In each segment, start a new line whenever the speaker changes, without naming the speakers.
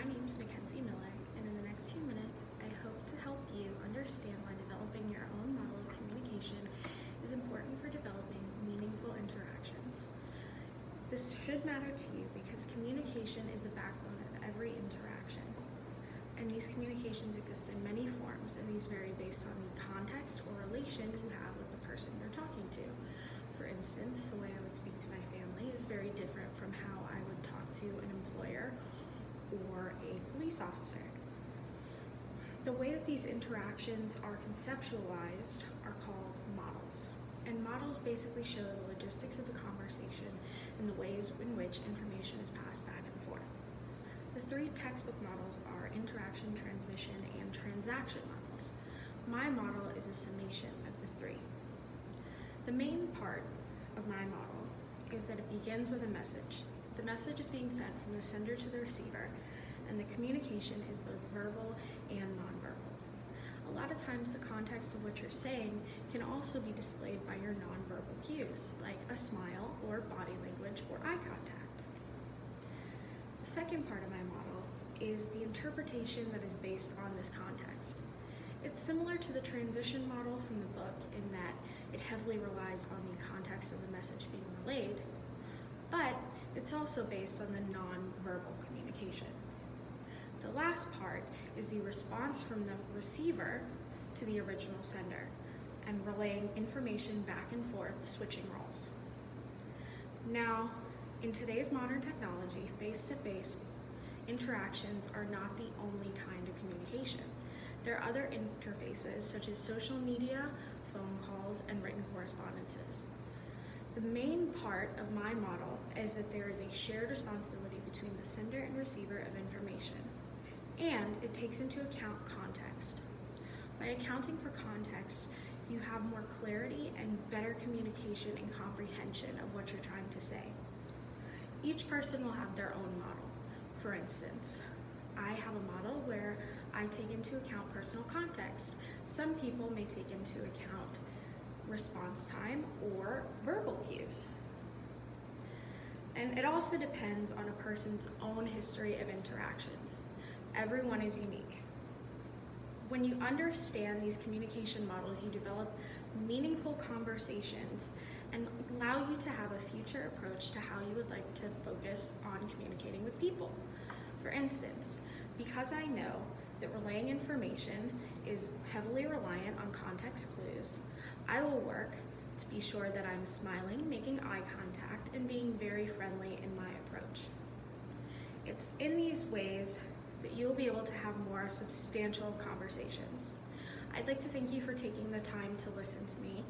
My name's Mackenzie Miller, and in the next few minutes, I hope to help you understand why developing your own model of communication is important for developing meaningful interactions. This should matter to you because communication is the backbone of every interaction. And these communications exist in many forms, and these vary based on the context or relation you have with the person you're talking to. For instance, the way I would speak to my family is very different from how I would talk to an employer or a police officer. The way that these interactions are conceptualized are called models. And models basically show the logistics of the conversation and the ways in which information is passed back and forth. The three textbook models are interaction, transmission, and transaction models. My model is a summation of the three. The main part of my model is that it begins with a message. The message is being sent from the sender to the receiver, and the communication is both verbal and nonverbal. A lot of times the context of what you're saying can also be displayed by your nonverbal cues, like a smile or body language or eye contact. The second part of my model is the interpretation that is based on this context. It's similar to the transition model from the book in that it heavily relies on the context of the message being relayed, but it's also based on the non-verbal communication. The last part is the response from the receiver to the original sender and relaying information back and forth, switching roles. Now, in today's modern technology, face-to-face interactions are not the only kind of communication. There are other interfaces such as social media, phone calls, and written correspondences. The main part of my model is that there is a shared responsibility between the sender and receiver of information, and it takes into account context. By accounting for context, you have more clarity and better communication and comprehension of what you're trying to say. Each person will have their own model. For instance, I have a model where I take into account personal context. Some people may take into account response time or verbal cues. And it also depends on a person's own history of interactions. Everyone is unique. When you understand these communication models, you develop meaningful conversations and allow you to have a future approach to how you would like to focus on communicating with people. For instance, because I know that relaying information is heavily reliant on context clues, I will work to be sure that I'm smiling, making eye contact, and being very friendly in my approach. It's in these ways that you'll be able to have more substantial conversations. I'd like to thank you for taking the time to listen to me,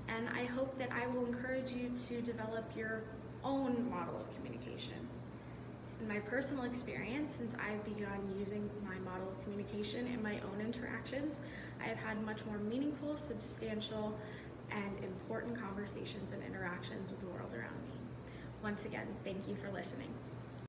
and I hope that I will encourage you to develop your own model of communication. In my personal experience, since I've begun using my model of communication in my own interactions, I have had much more meaningful, substantial, and important conversations and interactions with the world around me. Once again, thank you for listening.